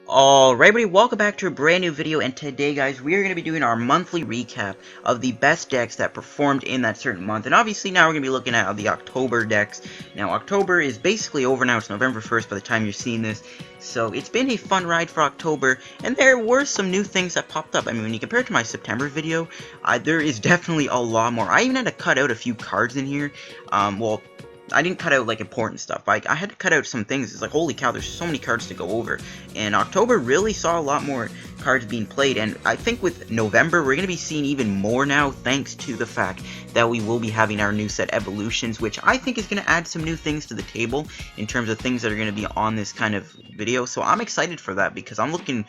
Alright everybody, welcome back to a brand new video, and today guys, we are going to be doing our monthly recap of the best decks that performed in that certain month. And obviously now we're going to be looking at the October decks. Now October is basically over now, it's November 1st by the time you're seeing this. So it's been a fun ride for October, and there were some new things that popped up. I mean, when you compare it to my September video, there is definitely a lot more. I even had to cut out a few cards in here. Well, I didn't cut out like important stuff. Like I had to cut out some things. It's like, holy cow, there's so many cards to go over. And October really saw a lot more cards being played, and I think with November we're going to be seeing even more now, thanks to the fact that we will be having our new set Evolutions, which I think is going to add some new things to the table in terms of things that are going to be on this kind of video. So I'm excited for that because I'm looking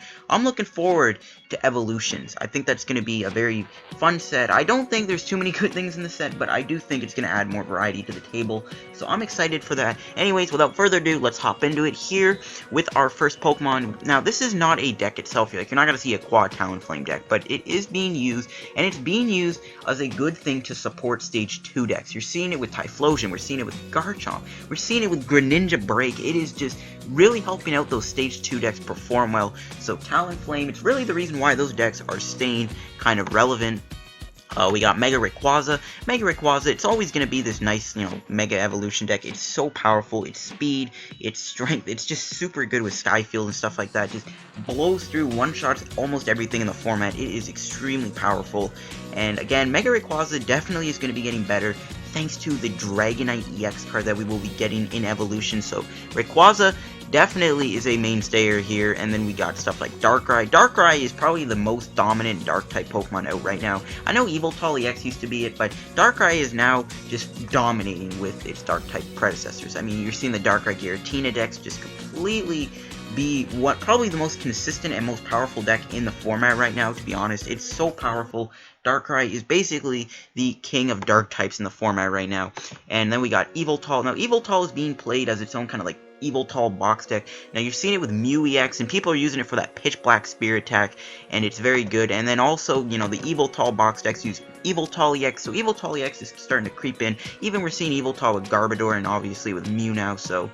forward to Evolutions. I think that's going to be a very fun set. I don't think there's too many good things in the set, but I do think it's going to add more variety to the table. So I'm excited for that. Anyways, without further ado, let's hop into it here with our first Pokemon. Now, this is not a deck itself. Like, you're not going to see a quad Talonflame deck, but it is being used, and it's being used as a good thing to support Stage 2 decks. You're seeing it with Typhlosion, we're seeing it with Garchomp, we're seeing it with Greninja Break. It is just really helping out those Stage 2 decks perform well. So Talonflame, it's really the reason why those decks are staying kind of relevant. We got Mega Rayquaza. Mega Rayquaza, it's always going to be this nice, Mega Evolution deck. It's so powerful. Its speed, its strength, it's just super good with Skyfield and stuff like that. Just blows through, one-shots almost everything in the format. It is extremely powerful. And again, Mega Rayquaza definitely is going to be getting better thanks to the Dragonite EX card that we will be getting in Evolution. So Rayquaza definitely is a mainstayer here, and then we got stuff like Darkrai. Darkrai is probably the most dominant Dark-type Pokemon out right now. I know Yveltal EX used to be it, but Darkrai is now just dominating with its Dark-type predecessors. I mean, you're seeing the Darkrai Giratina decks just completely be probably the most consistent and most powerful deck in the format right now, to be honest. It's so powerful. Darkrai is basically the king of dark types in the format right now. And then we got Yveltal. Now, Yveltal is being played as its own kind of like Yveltal box deck. Now, you're seeing it with Mew EX, and people are using it for that Pitch Black Spear attack, and it's very good. And then also, the Yveltal box decks use Yveltal EX, so Yveltal EX is starting to creep in. Even we're seeing Yveltal with Garbodor, and obviously with Mew now, so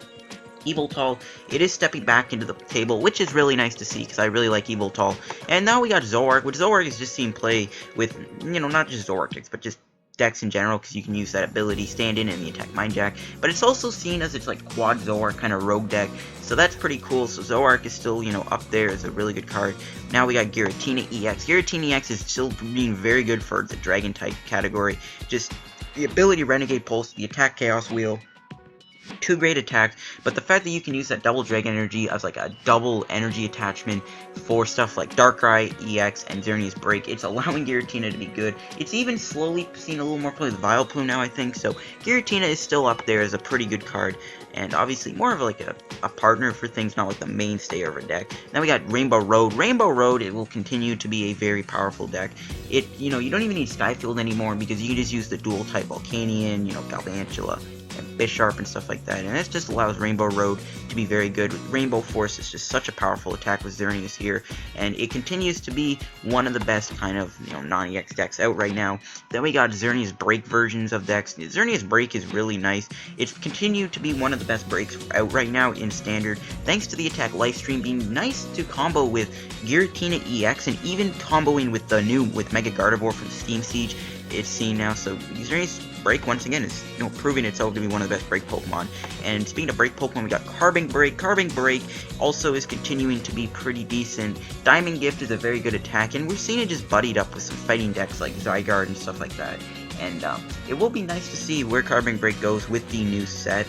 Yveltal, it is stepping back into the table, which is really nice to see because I really like Yveltal. And now we got Zoroark, which Zoroark is just seen play with, not just Zoroark decks, but just decks in general, because you can use that ability, stand in, and the attack Mind Jack. But it's also seen as it's like quad Zoroark kind of rogue deck, so that's pretty cool. So Zoroark is still, up there as a really good card. Now we got Giratina EX. Giratina EX is still being very good for the Dragon type category. Just the ability Renegade Pulse, the attack Chaos Wheel. Two great attacks, but the fact that you can use that double Dragon Energy as like a double energy attachment for stuff like Darkrai, EX, and Xerneas Break, it's allowing Giratina to be good. It's even slowly seeing a little more play with Vileplume now, I think, so Giratina is still up there as a pretty good card, and obviously more of like a partner for things, not like the mainstay of a deck. Now we got Rainbow Road. Rainbow Road, it will continue to be a very powerful deck. It, you don't even need Skyfield anymore because you can just use the dual type Volcanion, Galvantula, and Bisharp and stuff like that, and this just allows Rainbow Road to be very good. Rainbow Force is just such a powerful attack with Xerneas here, and it continues to be one of the best kind of non-EX decks out right now. Then we got Xerneas Break versions of decks. Xerneas Break is really nice. It's continued to be one of the best breaks out right now in Standard, thanks to the attack Lifestream being nice to combo with Giratina EX, and even comboing with the new Mega Gardevoir from Steam Siege. It's seen now, so Xerneas Break once again is proving itself to be one of the best break Pokemon. And speaking of break Pokemon, we got Carbon Break. Carbon Break also is continuing to be pretty decent. Diamond Gift is a very good attack, and we're seeing it just buddied up with some fighting decks like Zygarde and stuff like that. And it will be nice to see where Carbon Break goes with the new set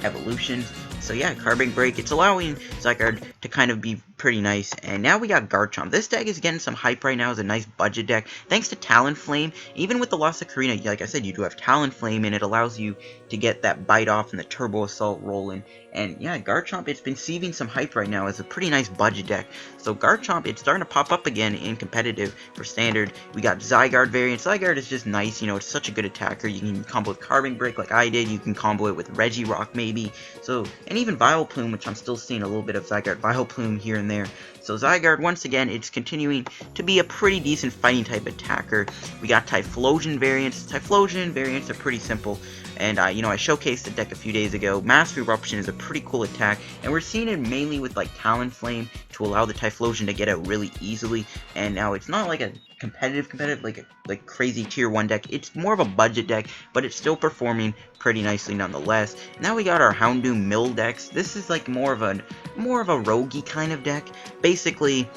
Evolutions. So yeah, Carbon Break, it's allowing Zygarde to kind of be pretty nice. And now we got Garchomp. This deck is getting some hype right now as a nice budget deck, thanks to Talonflame. Even with the loss of Karina, like I said, you do have Talonflame, and it allows you to get that bite off and the Turbo Assault rolling. And yeah, Garchomp, it's been receiving some hype right now as a pretty nice budget deck. So Garchomp, it's starting to pop up again in competitive for Standard. We got Zygarde variant. Zygarde is just nice, it's such a good attacker. You can combo with Carbon Break like I did. You can combo it with Regirock maybe. So, and even Vileplume, which I'm still seeing a little bit of Zygarde Vileplume here and there. So Zygarde, once again, it's continuing to be a pretty decent fighting type attacker. We got Typhlosion variants. Typhlosion variants are pretty simple. and you know, I showcased the deck a few days ago. Massive Eruption is a pretty cool attack, and we're seeing it mainly with like Talonflame to allow the Typhlosion to get out really easily. And now it's not like a competitive like crazy tier 1 deck. It's more of a budget deck, but it's still performing pretty nicely nonetheless. Now we got our Houndoom Mill decks. This is like more of a roguey kind of deck. Basically,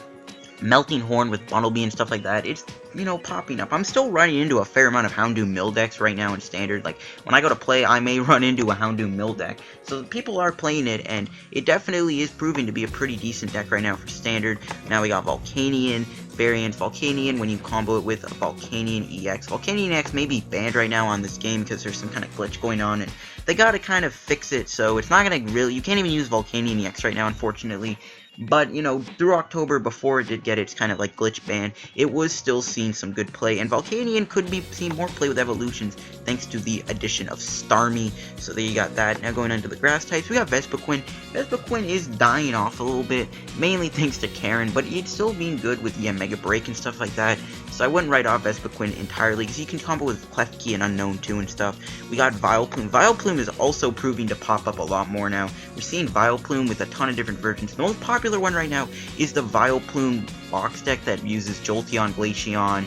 Melting Horn with Bumblebee and stuff like that, it's, you know, popping up. I'm still running into a fair amount of Houndoom Mill decks right now in Standard. Like, when I go to play, I may run into a Houndoom Mill deck. So people are playing it, and it definitely is proving to be a pretty decent deck right now for Standard. Now we got Volcanion variants. Volcanion, when you combo it with a Volcanion EX. Volcanion EX may be banned right now on this game because there's some kind of glitch going on, and they gotta kind of fix it, so it's not gonna really, you can't even use Volcanion EX right now, unfortunately. But, you know, through October, before it did get its kind of like glitch ban, it was still seeing some good play, and Volcanion could be seeing more play with evolutions thanks to the addition of Starmie. So there you got that. Now going into the grass types, we got Vespiquen. Vespiquen is dying off a little bit, mainly thanks to Karen, but it's still being good with Mega Break and stuff like that. So I wouldn't write off Vespiquen entirely, because you can combo with Klefki and Unknown too and stuff. We got Vileplume. Vileplume is also proving to pop up a lot more now. We're seeing Vileplume with a ton of different versions. The most popular one right now is the Vileplume box deck that uses Jolteon, Glaceon,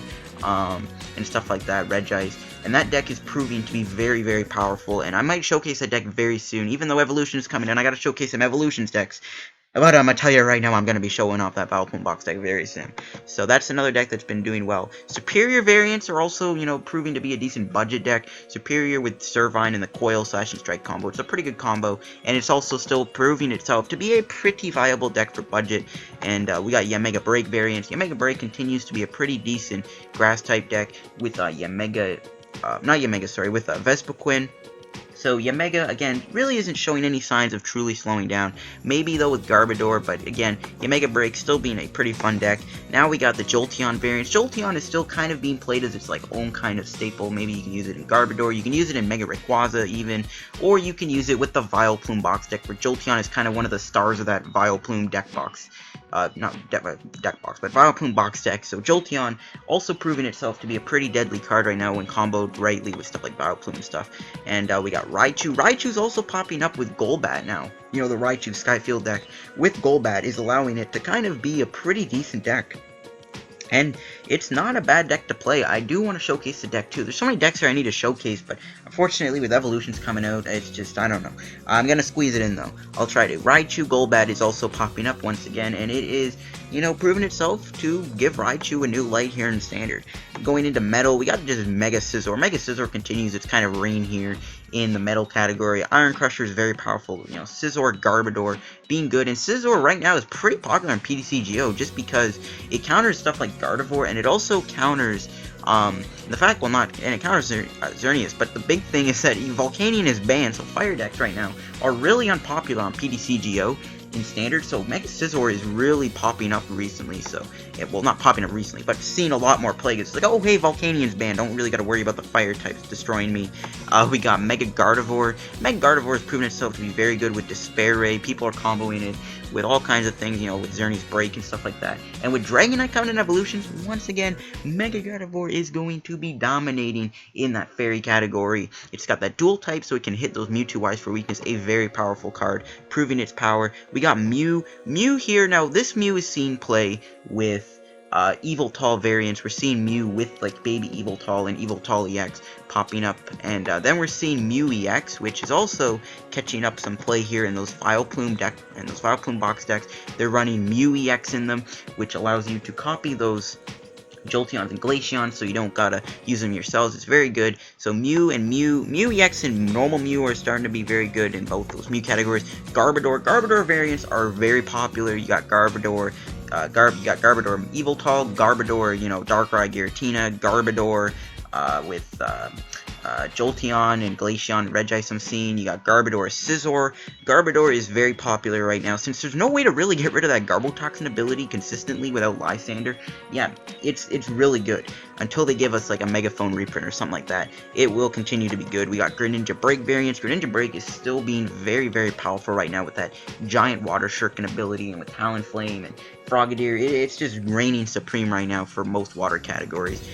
and stuff like that, Regice. And that deck is proving to be very, very powerful, and I might showcase that deck very soon, even though Evolution is coming, and I gotta showcase some Evolutions decks. But I'm gonna tell you right now, I'm gonna be showing off that Vileplume box deck very soon. So that's another deck that's been doing well. Superior variants are also, you know, proving to be a decent budget deck. Superior with Servine and the Coil Slash and Strike combo. It's a pretty good combo, and it's also still proving itself to be a pretty viable deck for budget. And we got Mega Break variants. Mega Break continues to be a pretty decent grass type deck with with Vespiquen. So Yamega, again, really isn't showing any signs of truly slowing down. Maybe, though, with Garbodor, but again, Yamega Break still being a pretty fun deck. Now we got the Jolteon variants. Jolteon is still kind of being played as its like own kind of staple. Maybe you can use it in Garbodor, you can use it in Mega Rayquaza even, or you can use it with the Vileplume box deck, where Jolteon is kind of one of the stars of that Vileplume deck box. Not deck box, but Vileplume box deck. So Jolteon also proving itself to be a pretty deadly card right now when comboed rightly with stuff like Vileplume and stuff. And we got Raichu. Raichu's also popping up with Golbat now. You know, the Raichu Skyfield deck with Golbat is allowing it to kind of be a pretty decent deck. And it's not a bad deck to play. I do want to showcase the deck too. There's so many decks here I need to showcase, but unfortunately with Evolutions coming out, it's just, I don't know. I'm going to squeeze it in though. I'll try to. Raichu Golbat is also popping up once again, and it is, you know, proving itself to give Raichu a new light here in Standard. Going into Metal, we got just Mega Scizor. Mega Scizor continues its kind of reign here in the Metal category. Iron Crusher is very powerful. You know, Scizor, Garbodor being good, and Scizor right now is pretty popular on PTCGO just because it counters stuff like Gardevoir, and it also counters the fact, well, not, and it counters Xerneas, but the big thing is that Volcanion is banned, so fire decks right now are really unpopular on PTCGO in Standard, so Mega Scizor is really popping up recently, so, well, not popping up recently, but seeing a lot more play. It's like, oh, hey, Volcanion's banned, don't really gotta worry about the fire types destroying me. We got Mega Gardevoir. Mega Gardevoir has proven itself to be very good with Despair Ray. People are comboing it with all kinds of things, you know, with Xerneas Break and stuff like that. And with Dragonite coming in Evolutions, once again, Mega Gardevoir is going to be dominating in that fairy category. It's got that dual type, so it can hit those Mewtwo Eyes for weakness, a very powerful card, proving its power. We got Mew. Mew here, now this Mew is seen play with Eviltal variants. We're seeing Mew with like Baby Eviltal and Eviltal EX popping up, and then we're seeing Mew EX, which is also catching up some play here in those Vileplume deck and those Vileplume box decks. They're running Mew EX in them, which allows you to copy those Jolteons and Glaceons, so you don't gotta use them yourselves. It's very good. So Mew EX and normal Mew are starting to be very good in both those Mew categories. Garbodor variants are very popular. You got Garbodor, you got Garbodor Eviltal, Garbodor, you know, Darkrai Giratina, Garbodor with Jolteon and Glaceon and Regice I'm seeing. You got Garbodor Scizor. Garbodor is very popular right now since there's no way to really get rid of that Garbotoxin ability consistently without Lysander. Yeah, it's really good until they give us like a Megaphone reprint or something like that. It will continue to be good. We got Greninja Break variants. Greninja Break is still being very, very powerful right now with that giant Water Shuriken ability and with Talonflame and Frogadier. It's just reigning supreme right now for most water categories.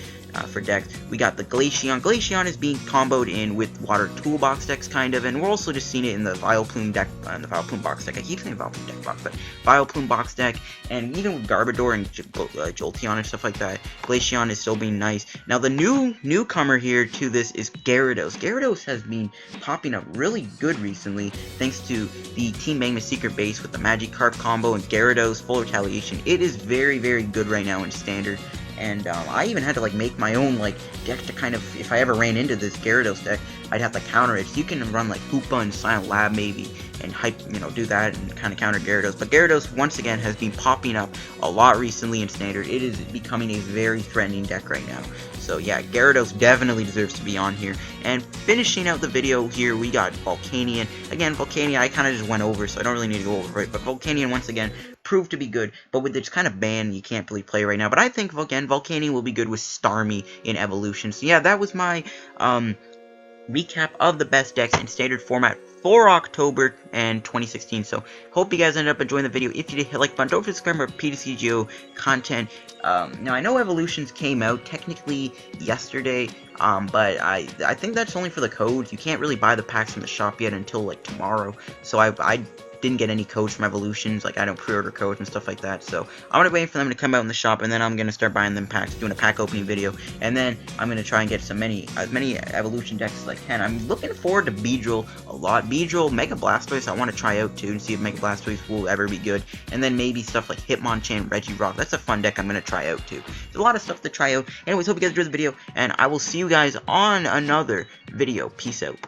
for decks. We got the Glaceon. Glaceon is being comboed in with Water Toolbox decks, kind of, and we're also just seeing it in the Vileplume deck, the Vileplume box deck. I keep saying Vileplume deck box, but Vileplume box deck, and even with Garbodor and Jolteon and stuff like that, Glaceon is still being nice. Now, the newcomer here to this is Gyarados. Gyarados has been popping up really good recently, thanks to the Team Magma Secret Base with the Magikarp combo and Gyarados Full Retaliation. It is very, very good right now in Standard. And I even had to like make my own like deck to kind of, if I ever ran into this Gyarados deck, I'd have to counter it. So you can run like Hoopa and Silent Lab maybe, and do that and kind of counter Gyarados. But Gyarados once again has been popping up a lot recently in Standard. It is becoming a very threatening deck right now. So yeah, Gyarados definitely deserves to be on here. And finishing out the video here, we got Volcanion. Again, Volcanion I kind of just went over, so I don't really need to go over it. But Volcanion once again proved to be good, but with its kind of ban, you can't really play right now. But I think Volcanion will be good with Starmie in Evolution. So yeah, that was my recap of the best decks in Standard format for October and 2016. So hope you guys ended up enjoying the video. If you did, hit the like button. Don't forget to subscribe for Ptcg content. Now I know Evolutions came out technically yesterday, but I think that's only for the codes. You can't really buy the packs from the shop yet until like tomorrow. So I didn't get any codes from Evolutions, like I don't pre-order codes and stuff like that, so I'm gonna wait for them to come out in the shop, and then I'm gonna start buying them packs, doing a pack opening video, and then I'm gonna try and get as many Evolution decks as I can. I'm looking forward to Beedrill a lot. Beedrill, Mega Blastoise, I want to try out too, and see if Mega Blastoise will ever be good, and then maybe stuff like Hitmonchan, Regirock. That's a fun deck I'm gonna try out too. There's a lot of stuff to try out. Anyways, hope you guys enjoyed the video, and I will see you guys on another video. Peace out.